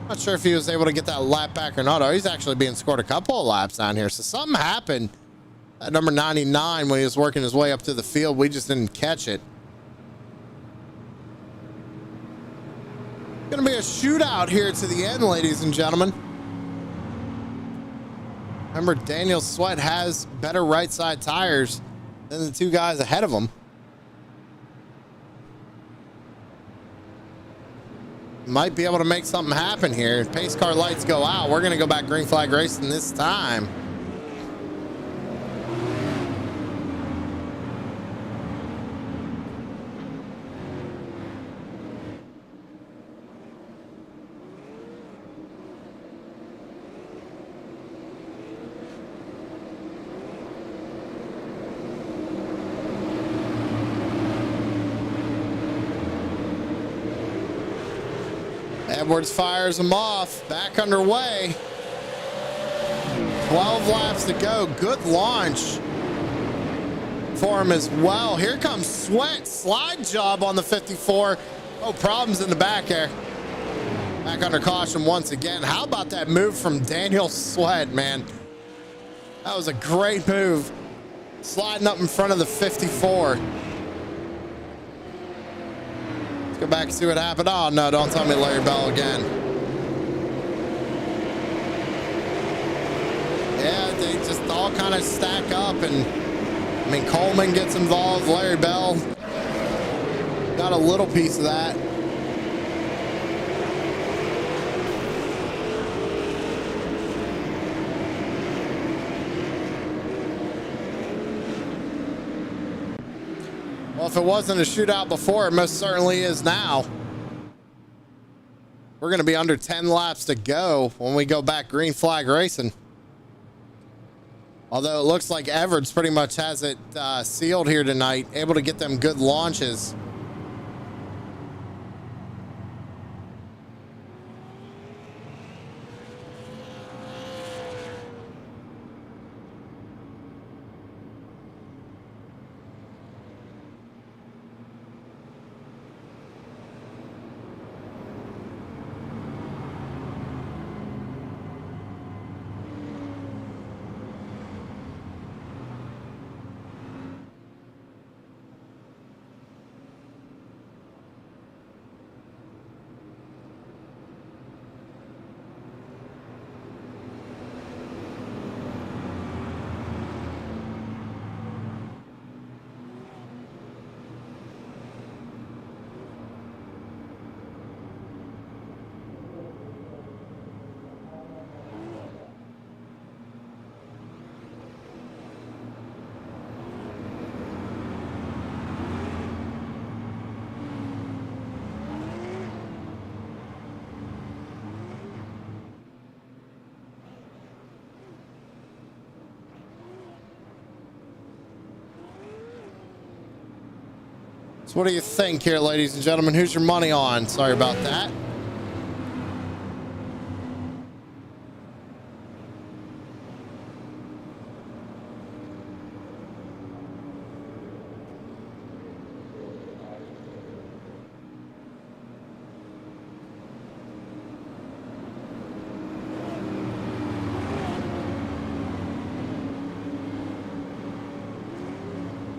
Not sure if he was able to get that lap back or not. Oh, he's actually being scored a couple of laps down here. So something happened at number 99 when he was working his way up to the field. We just didn't catch it. Going to be a shootout here to the end, ladies and gentlemen. Remember, Daniel Sweat has better right side tires than the two guys ahead of him. Might be able to make something happen here. Pace car lights go out. We're going to go back green flag racing this time. Edwards fires him off. Back underway. 12 laps to go. Good launch for him as well. Here comes Sweat. Slide job on the 54. Oh, problems in the back there. Back under caution once again. How about that move from Daniel Sweat, man? That was a great move. Sliding up in front of the 54. Go back and see what happened. Oh, no, don't tell me Larry Bell again. Yeah, they just all kind of stack up. And, I mean, Coleman gets involved. Larry Bell got a little piece of that. Well, if it wasn't a shootout before, it most certainly is now. We're going to be under 10 laps to go when we go back green flag racing. Although it looks like Everts pretty much has it sealed here tonight, able to get them good launches. So what do you think here, ladies and gentlemen? Who's your money on? Sorry about that.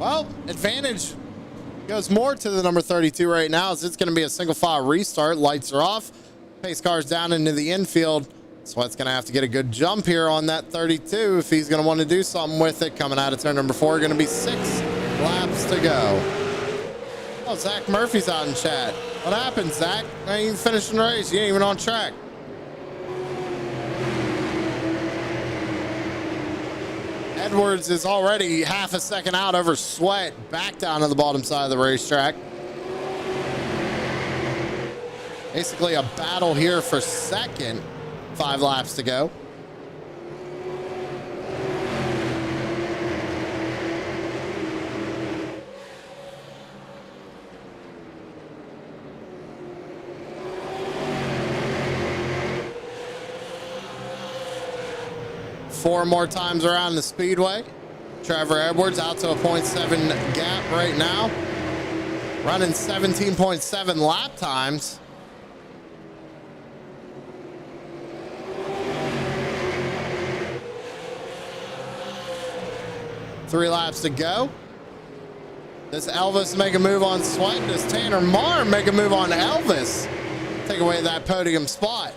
Well, advantage goes more to the number 32 right now, as it's going to be a single file restart. Lights are off. Pace car's down into the infield. Sweat's going to have to get a good jump here on that 32 if he's going to want to do something with it. Coming out of turn number 4, going to be 6 laps to go. Oh, Zach Murphy's out in chat. What happened, Zach? You ain't even finishing the race. You ain't even on track. Edwards is already half a second out over Sweat, back down to the bottom side of the racetrack. Basically a battle here for second. 5 laps to go. Four more times around the speedway. Trevor Edwards out to a 0.7 gap right now. Running 17.7 lap times. Three laps to go. Does Elvis make a move on Sweat? Does Tanner Marr make a move on Elvis? Take away that podium spot.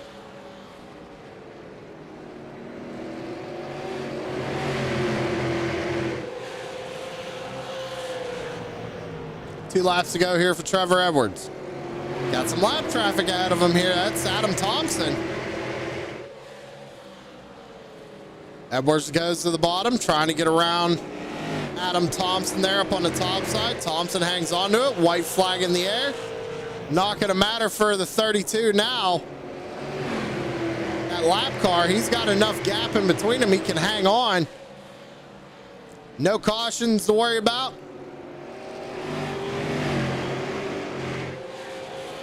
Two laps to go here for Trevor Edwards. Got some lap traffic ahead of him here. That's Adam Thompson. Edwards goes to the bottom, trying to get around Adam Thompson there up on the top side. Thompson hangs onto it. White flag in the air. Not going to matter for the 32 now. That lap car, he's got enough gap in between him. He can hang on. No cautions to worry about.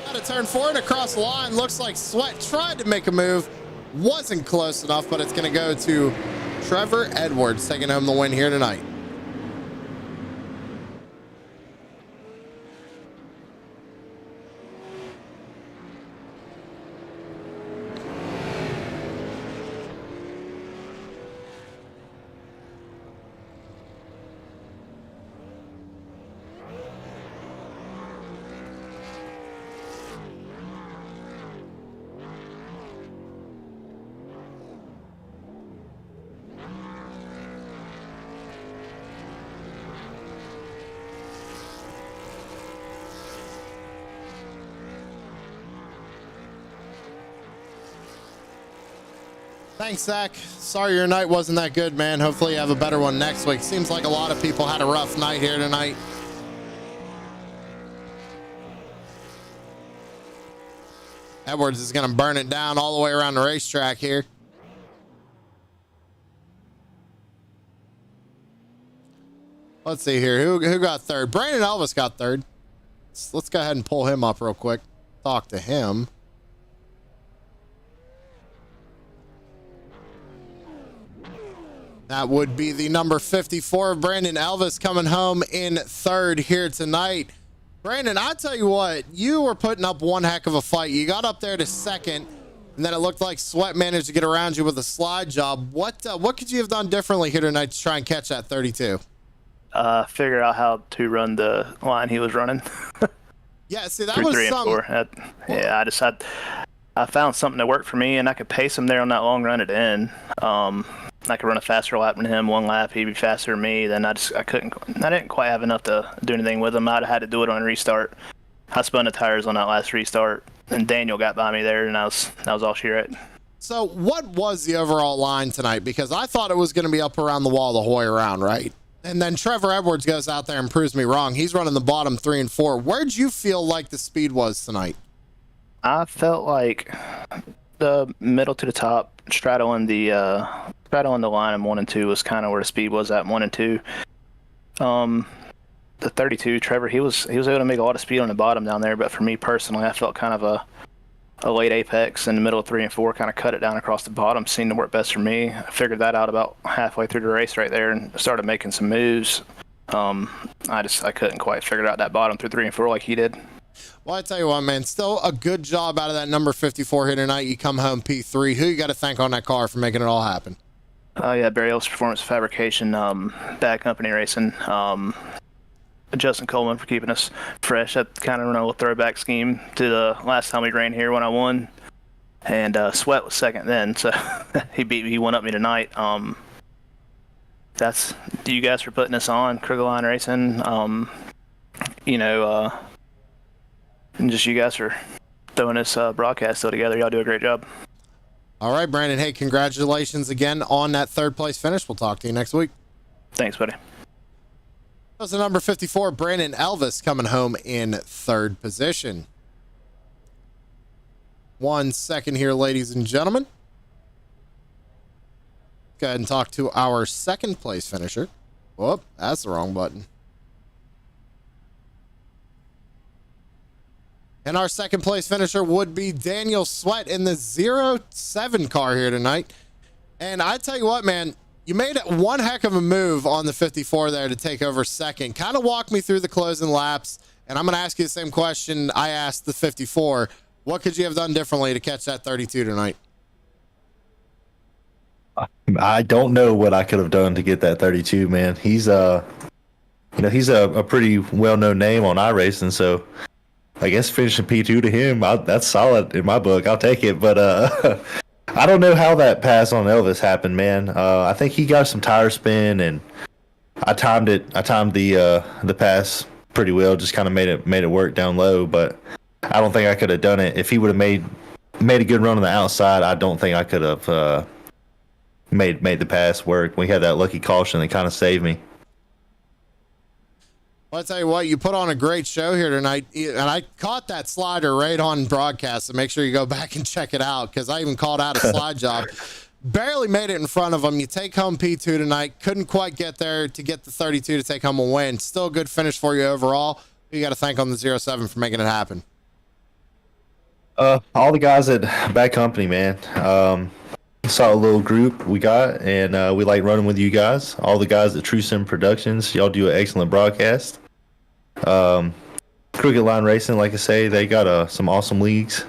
Out of turn 4 and across the line. Looks like Sweat tried to make a move. Wasn't close enough, but it's going to go to Trevor Edwards, taking home the win here tonight. Thanks, Zach. Sorry your night wasn't that good, man. Hopefully you have a better one next week. Seems like a lot of people had a rough night here tonight. Edwards is going to burn it down all the way around the racetrack here. Let's see here. Who got third? Brandon Elvis got third. Let's go ahead and pull him up real quick. Talk to him. That would be the number 54, Brandon Elvis, coming home in third here tonight. Brandon, I tell you what, you were putting up one heck of a fight. You got up there to second, and then it looked like Sweat managed to get around you with a slide job. What could you have done differently here tonight to try and catch that 32? Figure out how to run the line he was running. Yeah, see, that was 3 and 4. Yeah, I found something that worked for me, and I could pace him there on that long run at the end. I could run a faster lap than him. One lap, he'd be faster than me. Then I didn't quite have enough to do anything with him. I'd have had to do it on a restart. I spun the tires on that last restart, and Daniel got by me there, and that was all she wrote. So what was the overall line tonight? Because I thought it was going to be up around the wall the whole way around, right? And then Trevor Edwards goes out there and proves me wrong. He's running the bottom 3 and 4. Where'd you feel like the speed was tonight? I felt like the middle to the top, straddling the line in 1 and 2 was kind of where the speed was at 1 and 2. the 32, Trevor, he was able to make a lot of speed on the bottom down there. But for me personally, I felt kind of a late apex in the middle of 3 and 4, kind of cut it down across the bottom, seemed to work best for me. I figured that out about halfway through the race right there and started making some moves. I couldn't quite figure out that bottom through 3 and 4 like he did. Well, I tell you what, man, still a good job out of that number 54 here tonight. You come home P3. Who you got to thank on that car for making it all happen? Yeah, Barry Ellis Performance Fabrication, Bad Company Racing, Justin Coleman for keeping us fresh. That kind of ran a little throwback scheme to the last time we ran here when I won. And Sweat was second then, so he won up me tonight. That's you guys for putting us on, Crooked Line Racing. And just you guys for throwing this broadcast still together. Y'all do a great job. All right, Brandon. Hey, congratulations again on that third place finish. We'll talk to you next week. Thanks, buddy. That was the number 54, Brandon Elvis, coming home in third position. 1 second here, ladies and gentlemen. Go ahead and talk to our second place finisher. Whoop, that's the wrong button. And our second place finisher would be Daniel Sweat in the 07 car here tonight. And I tell you what, man, you made it one heck of a move on the 54 there to take over second. Kind of walk me through the closing laps. And I'm going to ask you the same question I asked the 54. What could you have done differently to catch that 32 tonight? I don't know what I could have done to get that 32, man. He's a pretty well-known name on iRacing, so I guess finishing P2 to him, that's solid in my book. I'll take it, but I don't know how that pass on Elvis happened, man. I think he got some tire spin, and I timed the pass pretty well. Just kind of made it work down low, but I don't think I could have done it if he would have made a good run on the outside. I don't think I could have made the pass work. We had that lucky caution that kind of saved me. Well, I'll tell you what, you put on a great show here tonight, and I caught that slider right on broadcast, so make sure you go back and check it out, because I even called out a slide job. Barely made it in front of them. You take home P2 tonight. Couldn't quite get there to get the 32 to take home a win. Still a good finish for you overall. You got to thank on the 07 for making it happen. All the guys at Bad Company, man. Saw a little group we got, and we like running with you guys. All the guys at truesimproductions, y'all do an excellent broadcast. Crooked Line Racing, like I say, they got some awesome leagues.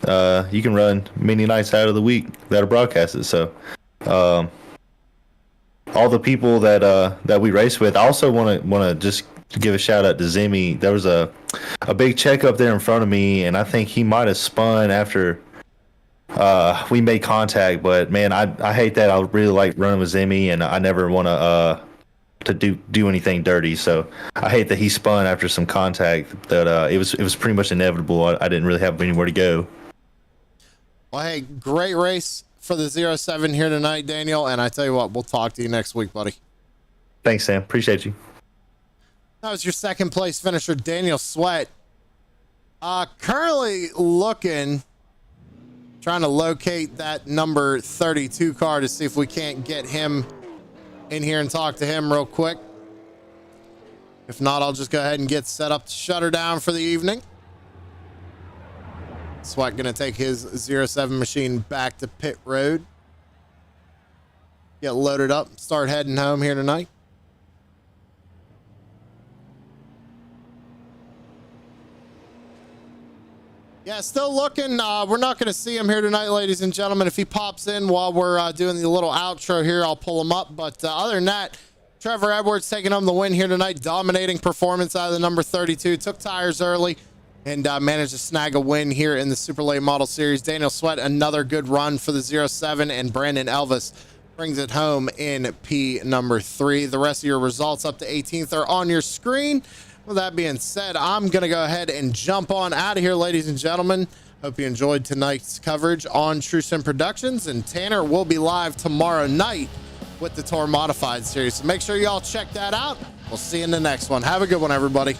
You can run many nights out of the week that are broadcasted. So all the people that we race with, I also want to just give a shout out to Zimmy. There was a big check up there in front of me, and I think he might have spun after we made contact. But man, I hate that. I really like running with Zimmy, and I never want to do anything dirty. So I hate that he spun after some contact. That it was pretty much inevitable. I didn't really have anywhere to go. Well, hey, great race for the 07 here tonight, Daniel. And I tell you what, we'll talk to you next week, buddy. Thanks, Sam. Appreciate you. That was your second place finisher, Daniel Sweat. Currently trying to locate that number 32 car to see if we can't get him in here and talk to him real quick. If not, I'll just go ahead and get set up to shut her down for the evening. Sweat gonna take his 07 machine back to pit road. Get loaded up, start heading home here tonight. Yeah, still looking. We're not going to see him here tonight, ladies and gentlemen. If he pops in while we're doing the little outro here, I'll pull him up. But other than that, Trevor Edwards taking home the win here tonight. Dominating performance out of the number 32. Took tires early and managed to snag a win here in the Super Late Model Series. Daniel Sweat, another good run for the 07. And Brandon Elvis brings it home in P number 3. The rest of your results up to 18th are on your screen. With that being said, I'm going to go ahead and jump on out of here, ladies and gentlemen. Hope you enjoyed tonight's coverage on True Sim Productions, and Tanner will be live tomorrow night with the Tour Modified series. So make sure y'all check that out. We'll see you in the next one. Have a good one, everybody.